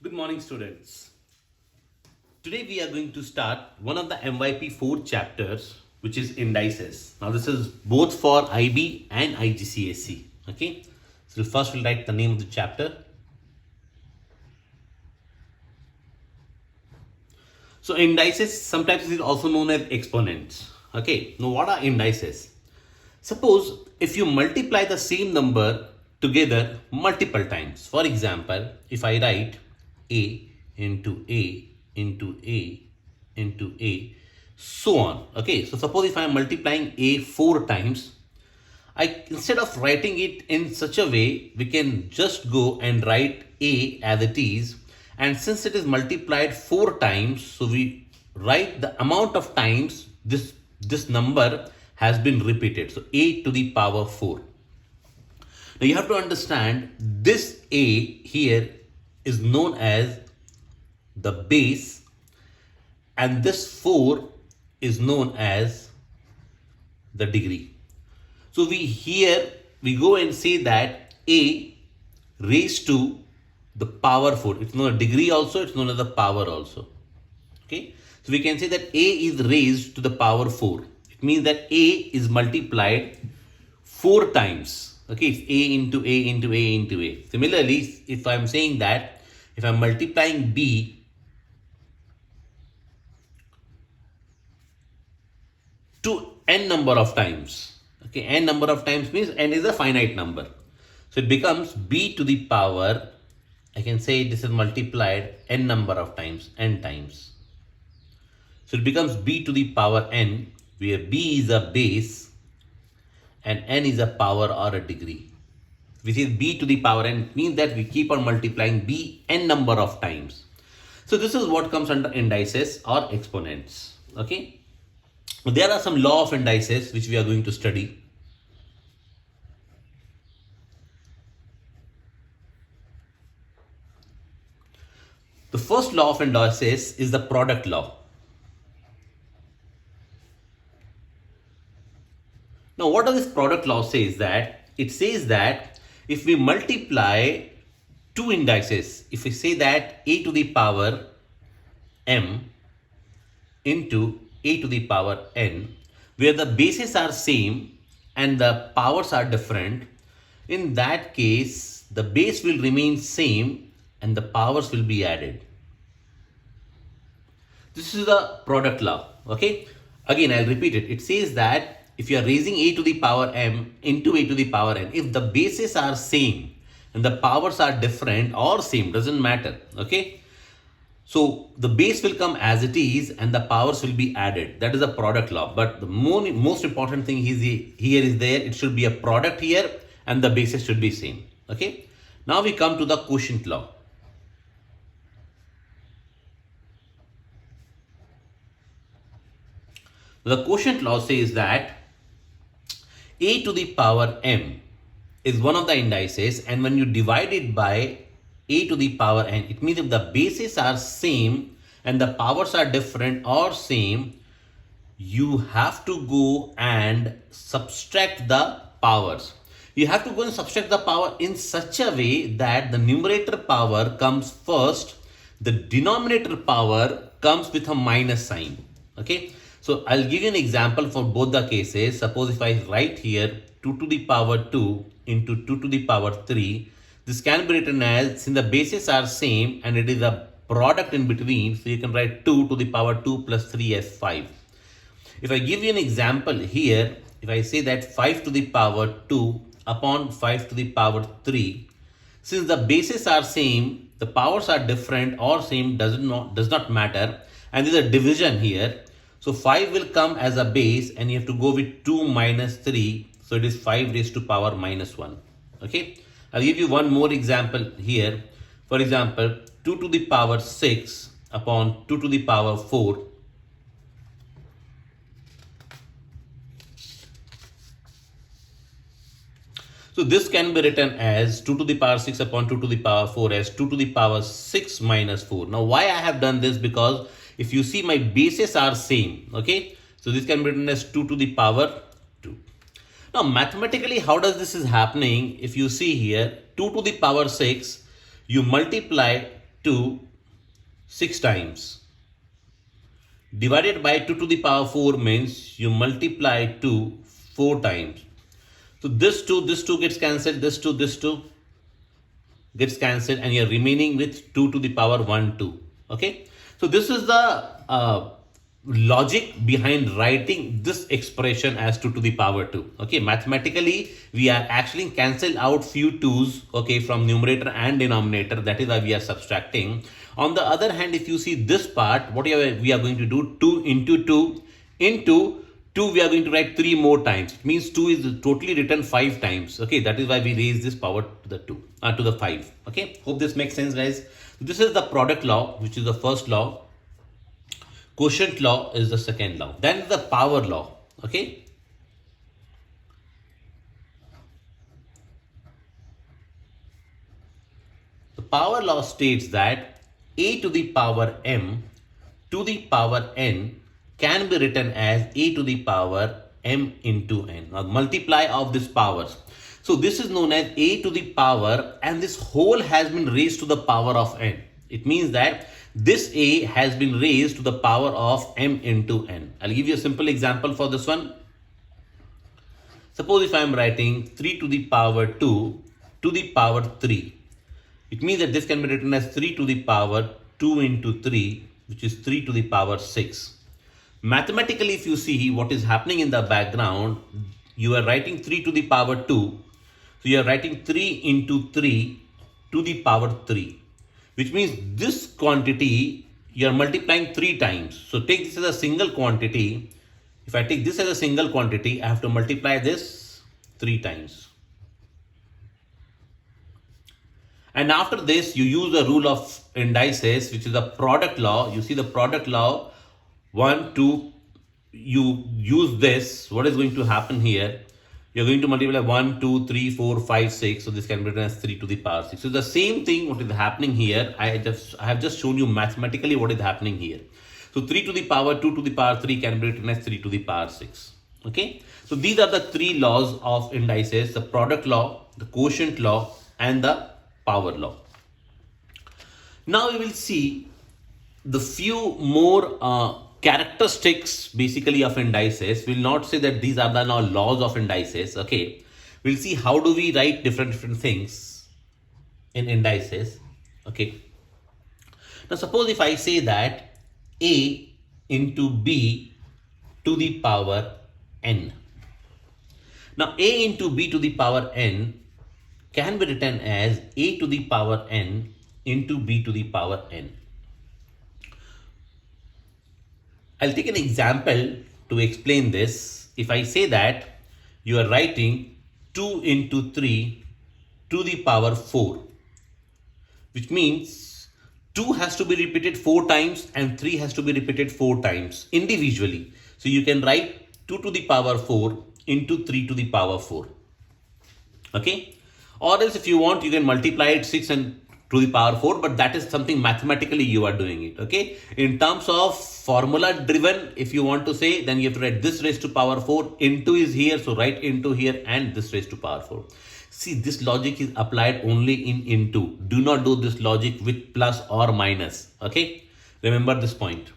Good morning, students. Today we are going to start one of the MYP 4 chapters, which is indices. Now, this is both for IB and IGCSE. Okay, so first we'll write the name of the chapter. So, indices sometimes is also known as exponents. Okay, now what are indices? Suppose if you multiply the same number together multiple times. For example, if I write A into A into A into A, so on. Okay, so suppose if I am multiplying A 4 times, instead of writing it in such a way, we can just go and write A as it is. And since it is multiplied 4 times, so we write the amount of times this number has been repeated. So A to the power 4. Now you have to understand this A here is known as the base, and this 4 is known as the degree. So we go and say that A raised to the power 4. It's known as degree also, it's known as the power also. Okay, so we can say that A is raised to the power 4. It means that A is multiplied 4 times. Okay, it's A into A into A into A. Similarly, if I'm saying that if I'm multiplying B to n number of times, okay, n number of times means n is a finite number. So it becomes B to the power, I can say this is multiplied n number of times, n times. So it becomes B to the power n, where B is a base and n is a power or a degree. Which is B to the power n, means that we keep on multiplying B n number of times. So this is what comes under indices or exponents. Okay. There are some law of indices which we are going to study. The first law of indices is the product law. Now, what does this product law say is that it says that if we multiply two indices, if we say that A to the power m into A to the power n, where the bases are same and the powers are different, in that case, the base will remain same and the powers will be added. This is the product law. Okay. Again, I'll repeat it. It says that if you are raising A to the power m into A to the power n, if the bases are same and the powers are different or same, doesn't matter. Okay. So the base will come as it is and the powers will be added. That is a product law. But the most important thing here is there. It should be a product here and the bases should be same. Okay. Now we come to the quotient law. The quotient law says that A to the power m is one of the indices, and when you divide it by A to the power n, it means if the bases are same and the powers are different or same, you have to go and subtract the powers. You have to go and subtract the power in such a way that the numerator power comes first, the denominator power comes with a minus sign. Okay. So I'll give you an example for both the cases. Suppose if I write here 2 to the power 2 into 2 to the power 3, this can be written as, since the bases are same and it is a product in between, so you can write 2 to the power 2 plus 3 as 5. If I give you an example here, if I say that 5 to the power 2 upon 5 to the power 3, since the bases are same, the powers are different or same, does not matter, and there is a division here. So 5 will come as a base and you have to go with 2 minus 3. So it is 5 raised to power minus 1. Okay. I'll give you one more example here. For example, 2 to the power 6 upon 2 to the power 4. So this can be written as 2 to the power 6 upon 2 to the power 4 as 2 to the power 6 minus 4. Now why I have done this? Because if you see my bases are same. Okay. So this can be written as 2 to the power 2. Now mathematically, how does this is happening? If you see here 2 to the power 6, you multiply 2 6 times. Divided by 2 to the power 4 means you multiply 2 4 times. So this 2 gets cancelled, this 2 gets cancelled, and you're remaining with 2 to the power 1, 2. Okay. So this is the logic behind writing this expression as 2 to the power 2. Okay. Mathematically, we are actually cancel out few 2's, okay, from numerator and denominator. That is why we are subtracting. On the other hand, if you see this part, what we are going to do, 2 into 2 into 2, we are going to write 3 more times. It means 2 is totally written 5 times. Okay, that is why we raise this power to the 2, to the 5. Okay, hope this makes sense, guys. This is the product law, which is the first law. Quotient law is the second law. Then the power law. Okay. The power law states that a to the power m to the power n can be written as a to the power m into n. Now multiply of these powers. So this is known as a to the power, and this whole has been raised to the power of n. It means that this a has been raised to the power of m into n. I'll give you a simple example for this one. Suppose if I am writing 3 to the power 2 to the power 3. It means that this can be written as 3 to the power 2 into 3, which is 3 to the power 6. Mathematically, if you see what is happening in the background, you are writing 3 to the power 2. So you are writing 3 into 3 to the power 3, which means this quantity you are multiplying 3 times. So take this as a single quantity. If I take this as a single quantity, I have to multiply this 3 times. And after this, you use the rule of indices, which is the product law. You see the product law, 1, 2, you use this. What is going to happen here? You're going to multiply 1, 2, 3, 4, 5, 6. So this can be written as 3 to the power 6. So the same thing, what is happening here, I have just shown you mathematically what is happening here. So 3 to the power 2 to the power 3 can be written as 3 to the power 6. Okay. So these are the 3 laws of indices: the product law, the quotient law, and the power law. Now we will see the few more characteristics basically of indices. We'll not say that these are the now laws of indices. Okay, we'll see how do we write different things in indices. Okay, now suppose if I say that a into b to the power n. Now a into b to the power n can be written as a to the power n into b to the power n. I'll take an example to explain this. If I say that you are writing 2 into 3 to the power 4, which means 2 has to be repeated 4 times and 3 has to be repeated 4 times individually. So you can write 2 to the power 4 into 3 to the power 4. Okay. Or else if you want, you can multiply it 6 and to the power 4, but that is something mathematically you are doing it. Okay. In terms of formula driven, if you want to say, then you have to write this raised to power 4. Into is here, so write into here and this raised to power 4. See, this logic is applied only in into. Do not do this logic with plus or minus. Okay. Remember this point.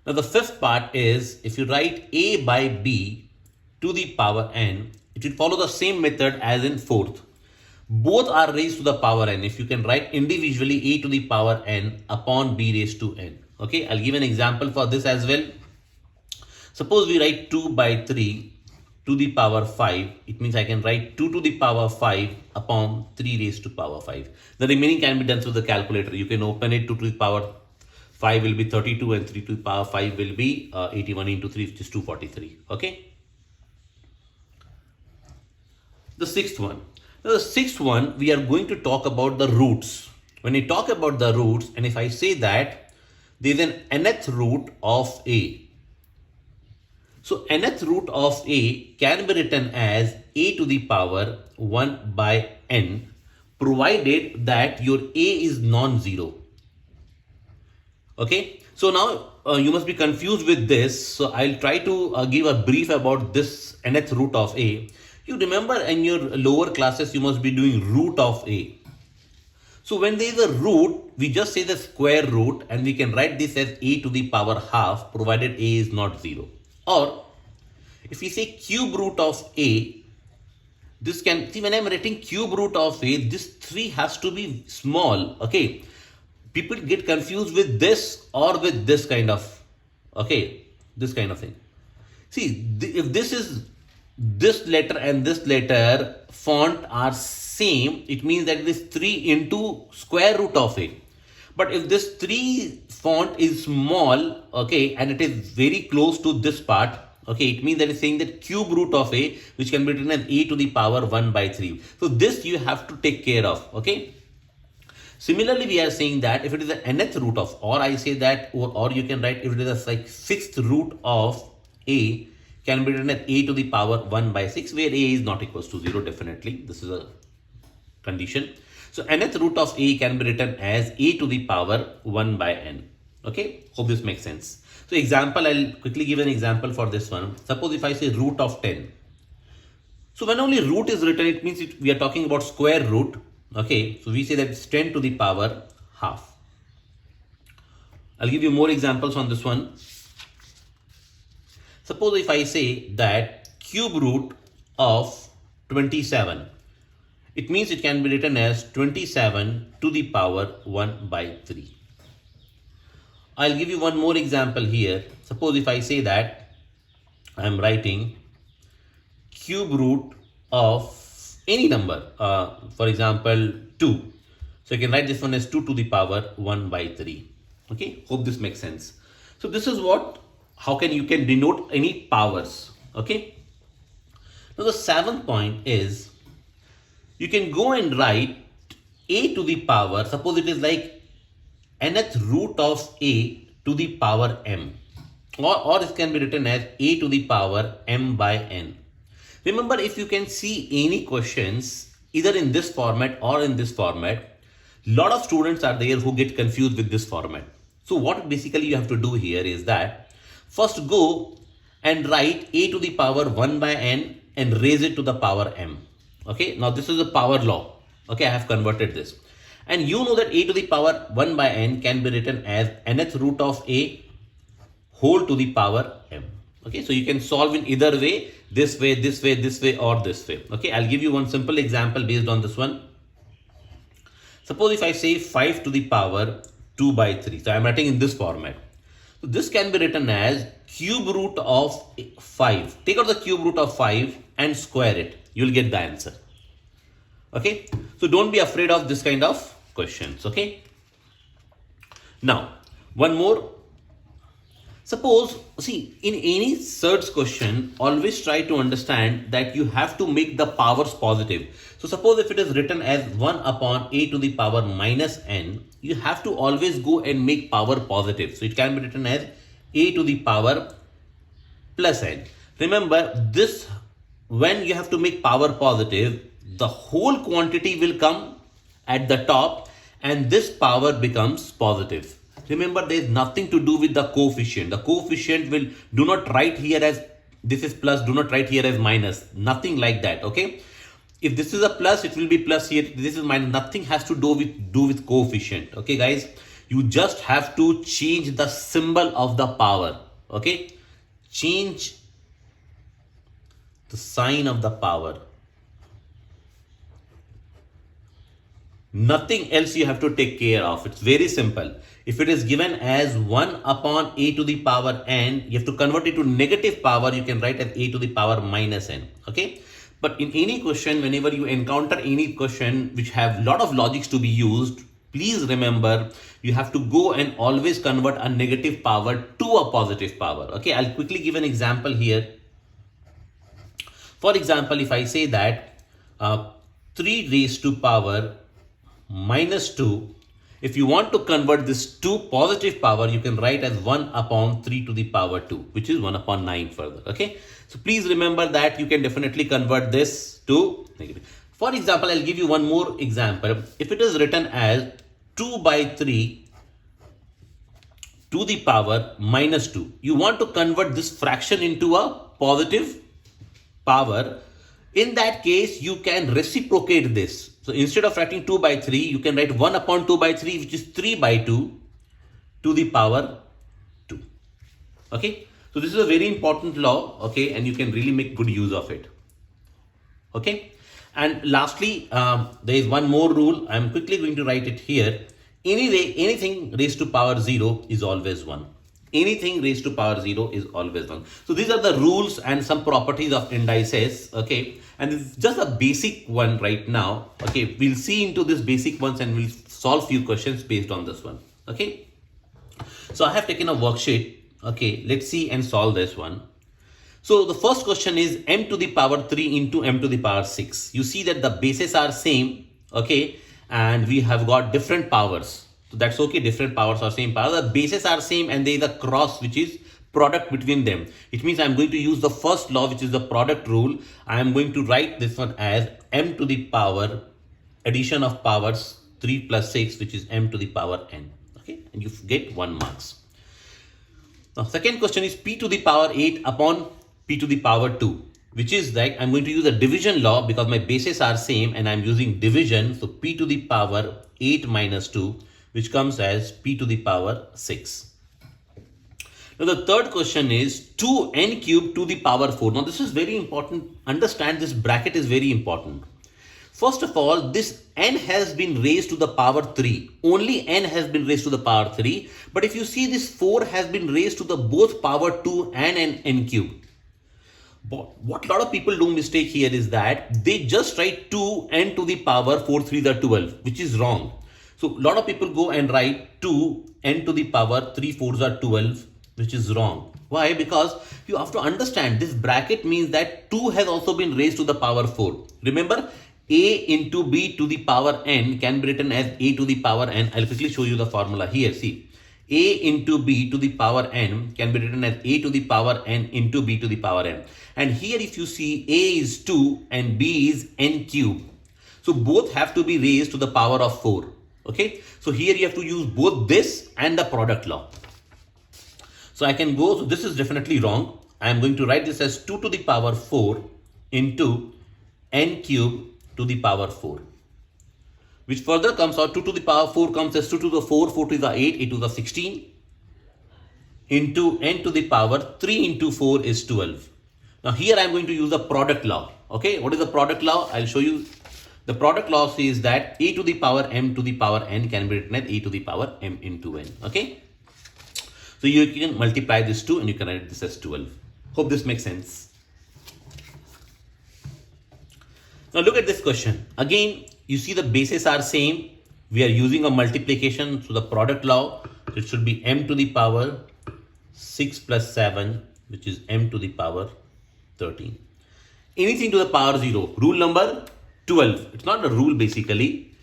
Now the fifth part is, if you write a by b to the power n, it will follow the same method as in fourth. Both are raised to the power n. If you can write individually a to the power n upon b raised to n. Okay, I'll give an example for this as well. Suppose we write 2 by 3 to the power 5. It means I can write 2 to the power 5 upon 3 raised to power 5. The remaining can be done through the calculator. You can open it. 2 to the power 5 will be 32 and 3 to the power 5 will be 81 into 3, which is 243. Okay. The sixth one. Now the sixth one, we are going to talk about the roots. When we talk about the roots, and if I say that there is an nth root of a. So nth root of a can be written as a to the power 1 by n, provided that your a is non-zero. Okay. So now you must be confused with this. So I'll try to give a brief about this nth root of a. You remember in your lower classes, you must be doing root of a. So when there is a root, we just say the square root and we can write this as a to the power half provided a is not 0. Or if we say cube root of a, this can, see when I'm writing cube root of a, this 3 has to be small, okay. People get confused with this or with this kind of, okay, this kind of thing. See, if this is this letter and this letter font are same, it means that it is 3 into square root of a. But if this 3 font is small, okay, and it is very close to this part, okay, it means that it's saying that cube root of a, which can be written as a to the power 1 by 3. So this you have to take care of, okay. Similarly, we are saying that if it is the nth root of, or I say that, or you can write if it is a like 6th root of a, can be written as a to the power 1 by 6, where a is not equals to 0, definitely. This is a condition. So nth root of a can be written as a to the power 1 by n. Okay, hope this makes sense. So example, I'll quickly give an example for this one. Suppose if I say root of 10. So when only root is written, it means we are talking about square root. Okay, so we say that it's 10 to the power half. I'll give you more examples on this one. Suppose if I say that cube root of 27, it means it can be written as 27 to the power 1 by 3. I'll give you one more example here. Suppose if I say that I'm writing cube root of any number, for example 2. So I can write this one as 2 to the power 1 by 3. Okay, hope this makes sense. So this is what, how you can denote any powers. Okay. Now the 7th point is, you can go and write a to the power, suppose it is like nth root of a to the power m, or it can be written as a to the power m by n. Remember, if you can see any questions either in this format or in this format, lot of students are there who get confused with this format. So what basically you have to do here is that first go and write a to the power 1 by n and raise it to the power m. Okay, now this is a power law. Okay, I have converted this. And you know that a to the power 1 by n can be written as nth root of a whole to the power m. Okay, so you can solve in either way, this way, this way, this way, or this way. Okay, I'll give you one simple example based on this one. Suppose if I say 5 to the power 2 by 3. So I'm writing in this format. So this can be written as cube root of 5. Take out the cube root of 5 and square it. You'll get the answer. Okay, so don't be afraid of this kind of questions. Okay, now one more. Suppose, see, in any search question, always try to understand that you have to make the powers positive. So suppose if it is written as 1 upon a to the power minus n, you have to always go and make power positive. So it can be written as a to the power plus n. Remember this, when you have to make power positive, the whole quantity will come at the top and this power becomes positive. Remember, there is nothing to do with the coefficient. The coefficient will, do not write here as this is plus, do not write here as minus. Nothing like that. Okay. If this is a plus, it will be plus here. This is minus. Nothing has to do with coefficient. Okay, guys. You just have to change the symbol of the power. Okay. Change the sign of the power. Nothing else you have to take care of. It's very simple. If it is given as 1 upon a to the power n, you have to convert it to negative power. You can write as a to the power minus n. Okay. But in any question, whenever you encounter any question which have lot of logics to be used, please remember you have to go and always convert a negative power to a positive power. Okay. I'll quickly give an example here. For example, if I say that 3 raised to power minus 2, if you want to convert this to positive power, you can write as 1 upon 3 to the power 2, which is 1 upon 9 further. Okay. So please remember that you can definitely convert this to negative. For example, I'll give you one more example. If it is written as 2 by 3 to the power minus 2, you want to convert this fraction into a positive power. In that case, you can reciprocate this. So instead of writing 2 by 3, you can write 1 upon 2 by 3, which is 3 by 2 to the power 2. Okay. So this is a very important law. Okay. And you can really make good use of it. Okay. And lastly, there is one more rule. I'm quickly going to write it here. Anyway, anything raised to power 0 is always 1. Anything raised to power 0 is always 1. So these are the rules and some properties of indices. Okay. And this is just a basic one right now. Okay. We'll see into this basic ones and we'll solve few questions based on this one. Okay. So I have taken a worksheet. Okay. Let's see and solve this one. So the first question is m to the power 3 into m to the power 6. You see that the bases are same, okay, and we have got different powers. So that's okay, different powers are same power. The bases are same and there is a cross which is product between them. It means I'm going to use the first law, which is the product rule. I am going to write this one as m to the power addition of powers 3 plus 6, which is m to the power n. Okay, and you get 1 marks. Now second question is p to the power 8 upon p to the power 2, which is like I'm going to use a division law because my bases are same and I'm using division. So p to the power 8 minus 2, which comes as p to the power 6. Now the third question is 2n cubed to the power 4. Now this is very important. Understand this bracket is very important. First of all, this n has been raised to the power 3. Only n has been raised to the power 3. But if you see, this 4 has been raised to the both power 2 and n cubed. But what a lot of people do mistake here is that they just write 2n to the power 4 3s are 12, which is wrong. So a lot of people go and write 2n to the power 3 4s are 12, which is wrong. Why? Because you have to understand this bracket means that 2 has also been raised to the power 4. Remember, a into b to the power n can be written as a to the power n. I'll quickly show you the formula here. See. A into b to the power n can be written as a to the power n into b to the power n. And here if you see, a is 2 and b is n cube. So both have to be raised to the power of 4. Okay. So here you have to use both this and the product law. So I can go, so this is definitely wrong. I am going to write this as 2 to the power 4 into n cube to the power 4. Which further comes out 2 to the power 4 comes as 2 to the 4, 4 to the 8, 8 to the 16 into n to the power 3 into 4 is 12. Now here I am going to use the product law. Okay, what is the product law? I'll show you. The product law says that a to the power m to the power n can be written as a to the power m into n. Okay, so you can multiply this 2 and you can write this as 12. Hope this makes sense. Now look at this question. Again, you see the bases are same. We are using a multiplication. So the product law, it should be m to the power 6 plus 7, which is m to the power 13. Anything to the power 0. Rule number 12. It's not a rule basically.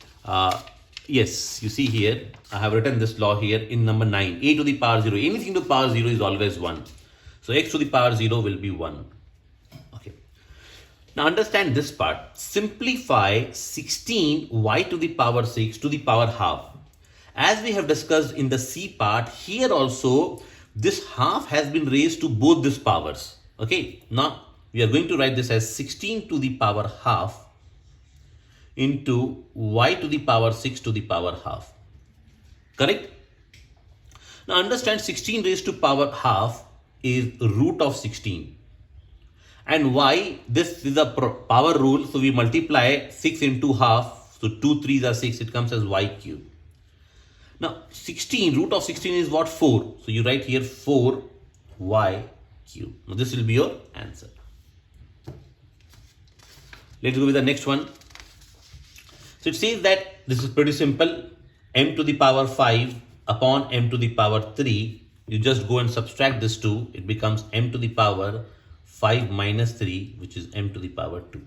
Yes, you see here, I have written this law here in number 9. A to the power 0. Anything to the power 0 is always 1. So x to the power 0 will be 1. Now understand this part. Simplify 16 y to the power 6 to the power half. As we have discussed in the C part, here also this half has been raised to both these powers. Okay. Now we are going to write this as 16 to the power half into y to the power 6 to the power half. Correct? Now understand 16 raised to power half is root of 16. And y, this is a power rule, so we multiply 6 into half, so 2 3s are 6, it comes as y cube. Now 16, root of 16 is what? 4. So you write here 4y cube. Now this will be your answer. Let's go with the next one. So it says that this is pretty simple. M to the power 5 upon m to the power 3. You just go and subtract this 2. It becomes m to the power 5 minus 3, which is m to the power 2.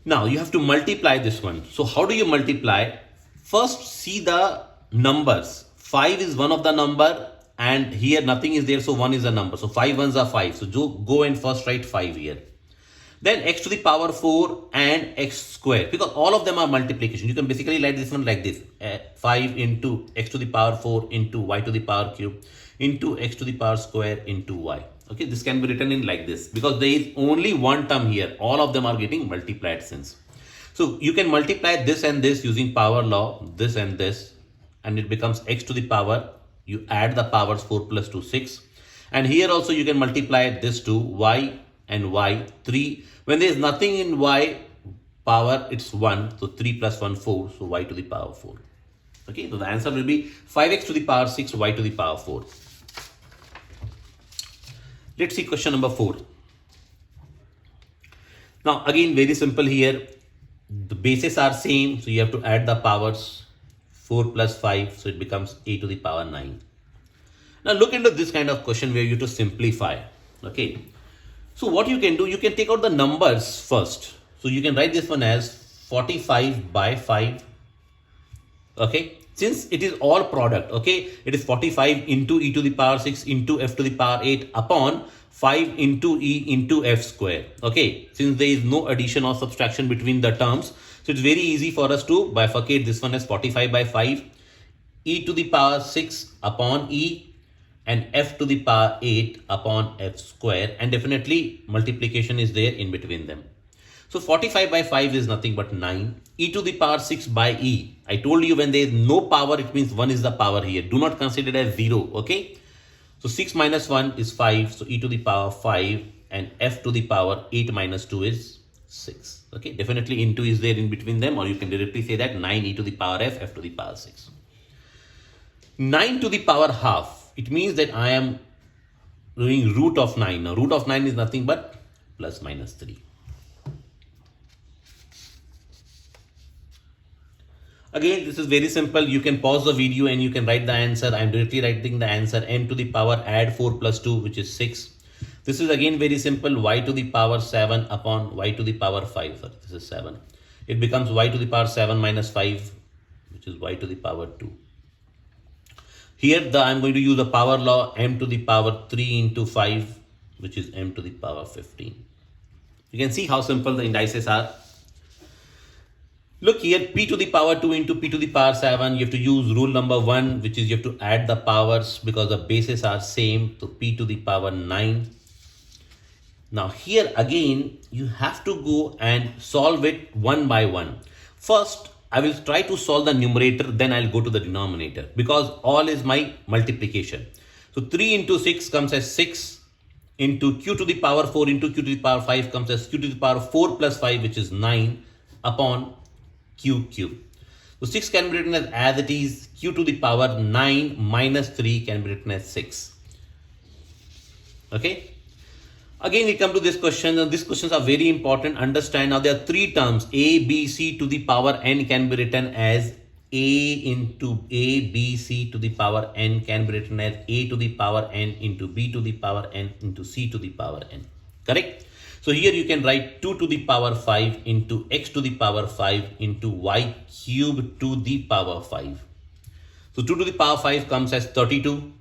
Now you have to multiply this one. So how do you multiply? First see the numbers. 5 is one of the number and here nothing is there, so 1 is a number. So 5 ones are 5. So go and first write 5 here. Then x to the power 4 and x square, because all of them are multiplication. You can basically write this one like this. 5 into x to the power 4 into y to the power cube into x to the power square into y. Okay, this can be written in like this because there is only one term here. All of them are getting multiplied since. So you can multiply this and this using power law, this and this, and it becomes x to the power. You add the powers 4 plus 2, 6. And here also you can multiply this to y and y, 3. When there is nothing in y power, it's 1. So 3 plus 1, 4. So y to the power 4. Okay, so the answer will be 5x to the power 6, y to the power 4. Let's see question number 4. Now again, very simple here. The bases are same, so you have to add the powers 4 plus 5, so it becomes a to the power 9. Now look into this kind of question where you have to simplify. Okay, so what you can do, you can take out the numbers first. So you can write this one as 45 by 5. Okay, since it is all product, okay, it is 45 into e to the power 6 into f to the power 8 upon 5 into e into f square. Okay, since there is no addition or subtraction between the terms, so it's very easy for us to bifurcate this one as 45 by 5, e to the power 6 upon e, and f to the power 8 upon f square, and definitely multiplication is there in between them. So 45 by 5 is nothing but 9. E to the power 6 by e. I told you when there is no power, it means 1 is the power here. Do not consider it as 0. Okay. So 6 minus 1 is 5. So e to the power 5 and f to the power 8 minus 2 is 6. Okay. Definitely into is there in between them, or you can directly say that 9 e to the power f to the power 6. 9 to the power half. It means that I am doing root of 9. Now root of 9 is nothing but plus minus 3. Again, this is very simple. You can pause the video and you can write the answer. I am directly writing the answer. N to the power add 4 plus 2, which is 6. This is again very simple. Y to the power 7 upon y to the power 5. Sorry, this is 7. It becomes y to the power 7 minus 5, which is y to the power 2. Here I'm going to use the power law, m to the power 3 into 5, which is m to the power 15. You can see how simple the indices are. Look here, p to the power 2 into p to the power 7. You have to use rule number 1, which is you have to add the powers because the bases are same. So p to the power 9. Now here again, you have to go and solve it one by one. First, I will try to solve the numerator, then I'll go to the denominator because all is my multiplication. So 3 into 6 comes as 6 into q to the power 4 into q to the power 5 comes as q to the power 4 plus 5, which is 9 upon q cube. So 6 can be written as it is. Q to the power 9 minus 3 can be written as 6. Okay. Again, we come to this question. Now, these questions are very important. Understand now there are three terms. A, B, C to the power n can be written as A into A, B, C to the power n can be written as A to the power n into B to the power n into C to the power n. Correct? So here you can write 2 to the power 5 into x to the power 5 into y cube to the power 5. So 2 to the power 5 comes as 32,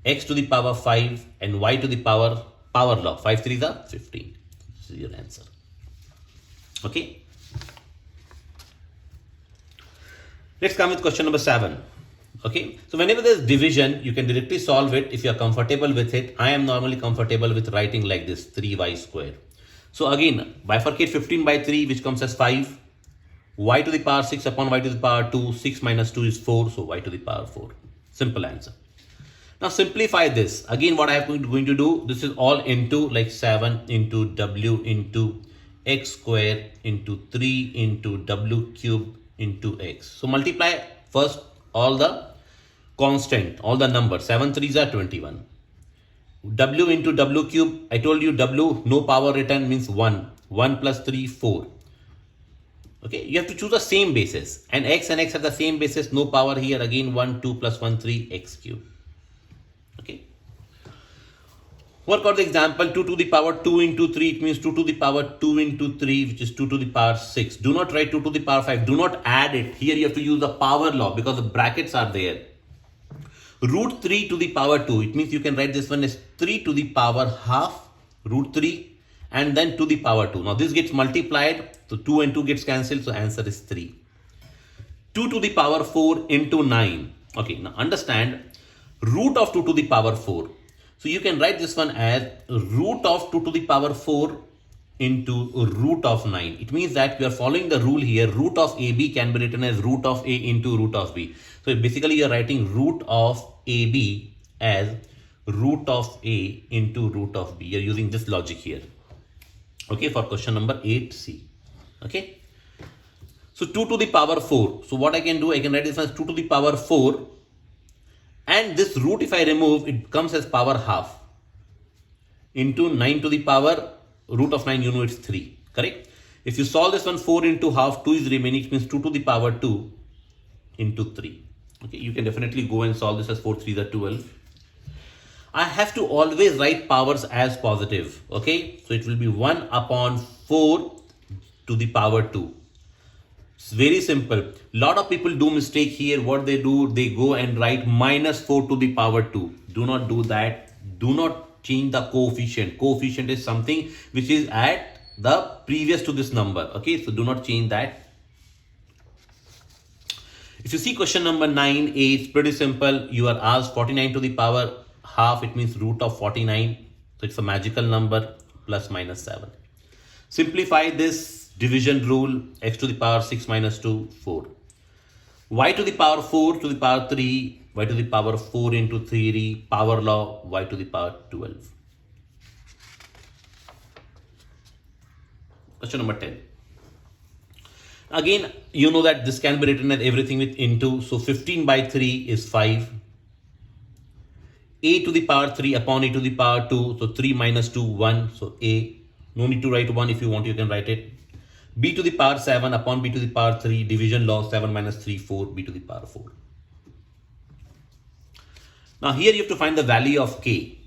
x to the power 5 and y to the power law. 5 3s are 15. This is your answer. Okay. Let's come with question number 7. Okay. So whenever there's division, you can directly solve it if you are comfortable with it. I am normally comfortable with writing like this 3y square. So again, bifurcate 15 by 3, which comes as 5. Y to the power 6 upon y to the power 2. 6 minus 2 is 4. So y to the power 4. Simple answer. Now simplify this. Again, what I am going to do, this is all into like 7 into w into x square into 3 into w cube into x. So multiply first all the constant, all the numbers. 7 3s are 21. W into w cube. I told you w, no power written means 1. 1 plus 3, 4. Okay, you have to choose the same basis. And x have the same basis, no power here. Again, 1, 2 plus 1, 3, x cube. Okay. Work out the example. 2 to the power 2 into 3. It means 2 to the power 2 into 3, which is 2 to the power 6. Do not write 2 to the power 5. Do not add it. Here you have to use the power law because the brackets are there. Root 3 to the power 2. It means you can write this one as 3 to the power half, root 3, and then to the power 2. Now this gets multiplied. So 2 and 2 gets cancelled. So answer is 3. 2 to the power 4 into 9. Okay, now understand root of 2 to the power 4. So you can write this one as root of 2 to the power 4 into root of 9. It means that we are following the rule here. Root of AB can be written as root of A into root of B. So basically you are writing root of AB as root of A into root of B. You are using this logic here. Okay, for question number 8C. Okay. So 2 to the power 4. So what I can do, I can write this as 2 to the power 4. And this root, if I remove, it comes as power half. Into 9 to the power, root of 9, you know it's 3. Correct? If you solve this one, 4 into half, 2 is remaining. It means 2 to the power 2 into 3. Okay, you can definitely go and solve this as 4 3 is 12. I have to always write powers as positive. Okay, so it will be 1 upon 4 to the power 2. It's very simple. Lot of people do mistake here. What they do, they go and write minus 4 to the power 2. Do not do that. Do not change the coefficient. Coefficient is something which is at the previous to this number. Okay, so do not change that. If you see question number 9, it's pretty simple. You are asked 49 to the power half. It means root of 49. So it's a magical number, plus minus 7. Simplify this division rule. X to the power 6 minus 2, 4. Y to the power 4 to the power 3. Y to the power 4 into 3. Power law. Y to the power 12. Question number 10. Again, you know that this can be written as everything with into. So 15 by 3 is 5. A to the power 3 upon A to the power 2. So 3 minus 2, 1. So A. No need to write 1. If you want, you can write it. B to the power 7 upon B to the power 3. Division law, 7 minus 3, 4. B to the power 4. Now here you have to find the value of K.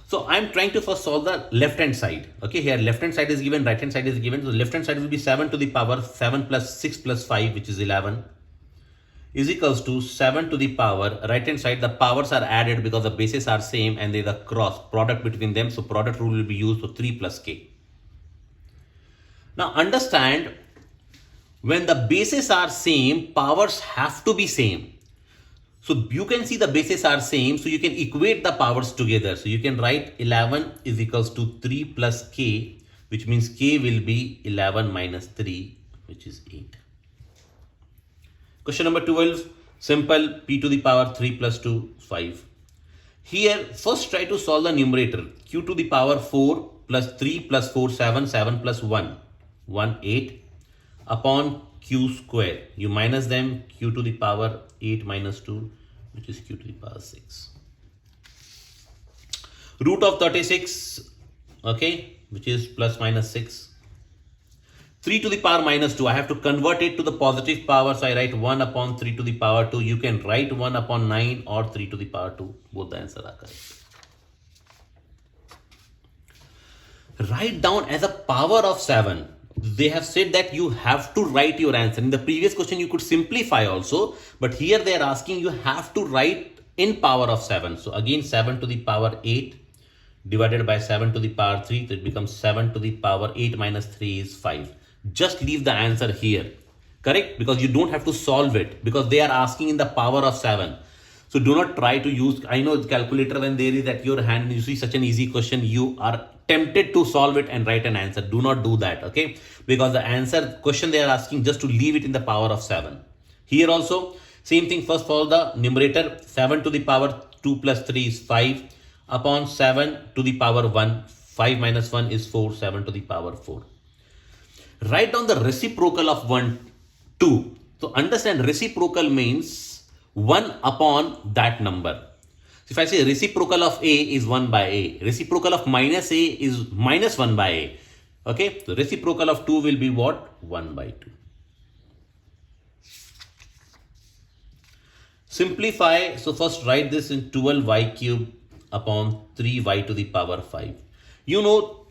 So I'm trying to first solve the left hand side. Okay, here left hand side is given, right hand side is given. So left hand side will be 7 to the power 7 plus 6 plus 5, which is 11, is equals to 7 to the power, right hand side, the powers are added because the bases are same and there is a cross product between them. So product rule will be used. So 3 plus K. Now understand, when the bases are same, powers have to be same. So you can see the bases are same, so you can equate the powers together. So you can write 11 is equals to 3 plus K, which means K will be 11 minus 3, which is 8. Question number 12, simple, P to the power 3 plus 2, 5. Here, first try to solve the numerator. Q to the power 4 plus 3 plus 4, 7, 7 plus 1, 1, 8 upon Q square. You minus them, Q to the power 8 minus 2, which is Q to the power 6. Root of 36, okay, which is plus minus 6. 3 to the power minus 2, I have to convert it to the positive power, so I write 1 upon 3 to the power 2. You can write 1 upon 9 or 3 to the power 2. Both the answers are correct. Write down as a power of 7. They have said that you have to write your answer. In the previous question, you could simplify also, but here they are asking you have to write in power of 7. So again, 7 to the power 8 divided by 7 to the power 3. So it becomes 7 to the power 8 minus 3 is 5. Just leave the answer here. Correct? Because you don't have to solve it, because they are asking in the power of 7. So do not try to use, I know calculator, when there is at your hand and you see such an easy question, you are tempted to solve it and write an answer. Do not do that, okay? Because the answer question they are asking just to leave it in the power of 7. Here also, same thing, first follow the numerator. 7 to the power 2 plus 3 is 5 upon 7 to the power 1. 5 minus 1 is 4, 7 to the power 4. Write down the reciprocal of 1, 2. So understand, reciprocal means 1 upon that number. So if I say reciprocal of A is 1 by A, reciprocal of minus A is minus 1 by A. Okay, so reciprocal of 2 will be what? 1 by 2. Simplify. So first write this in 12y cube upon 3y to the power 5. You know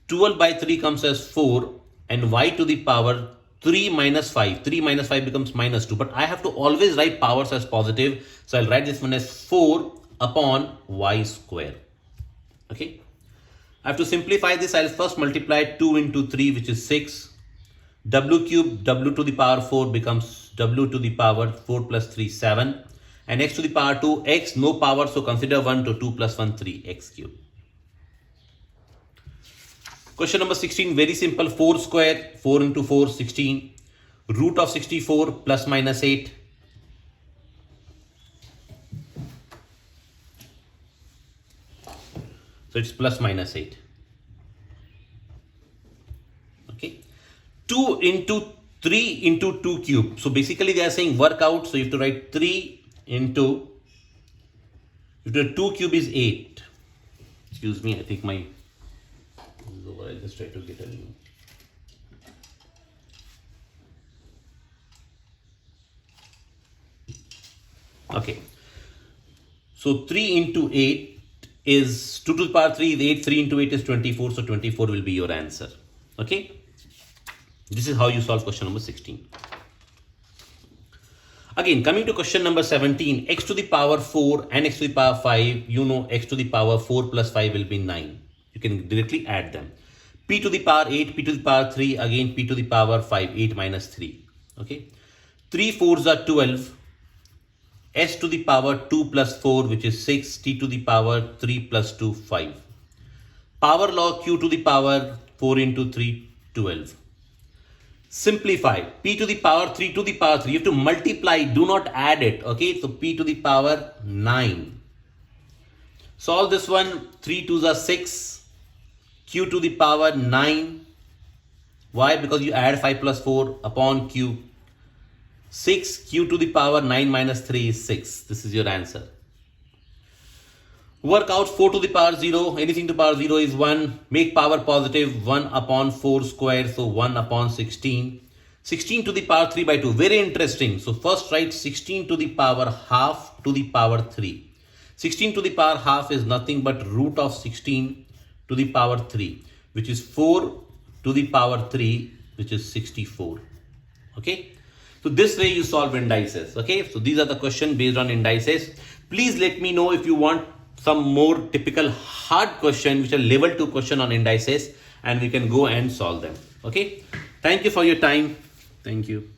12 by 3 comes as 4 and y to the power 3 minus 5. 3 minus 5 becomes minus 2. But I have to always write powers as positive. So I'll write this one as 4 upon y square. Okay. I have to simplify this. I'll first multiply 2 into 3, which is 6. W cube, w to the power 4 becomes w to the power 4 plus 3, 7. And x to the power 2, x, no power. So consider 1 to 2 plus 1, 3, x cube. Question number 16, very simple. 4 square, 4 into 4, 16. Root of 64 plus minus 8. So it's plus minus 8. Okay. 2 into 3 into 2 cube. So basically they are saying work out. So you have to write 3 into 2 cube is 8. Excuse me, I think my this is over. I'll just try to get a new. Okay. So 3 into 8 is 2 to the power 3 is 8. 3 into 8 is 24. So 24 will be your answer. Okay. This is how you solve question number 16. Again, coming to question number 17, x to the power 4 and x to the power 5, you know x to the power 4 plus 5 will be 9. You can directly add them. P to the power 8, p to the power 3, again p to the power 5, 8 minus 3. Okay. 3 4s are 12. S to the power 2 plus 4, which is 6, t to the power 3 plus 2, 5. Power law q to the power 4 into 3, 12. Simplify. P to the power 3 to the power 3. You have to multiply, do not add it. Okay, so p to the power 9. Solve this one. 3 2s are 6. Q to the power 9. Why? Because you add 5 plus 4 upon q. 6 q to the power 9 minus 3 is 6. This is your answer. Work out 4 to the power 0. Anything to power 0 is 1. Make power positive. 1 upon 4 square. So 1 upon 16. 16 to the power 3 by 2. Very interesting. So first write 16 to the power half to the power 3. 16 to the power half is nothing but root of 16 to the power 3. Which is 4 to the power 3. Which is 64. Okay. So this way you solve indices. Okay. So these are the questions based on indices. Please let me know if you want some more typical hard question, which are level 2 question on indices, and we can go and solve them. Okay. Thank you for your time. Thank you.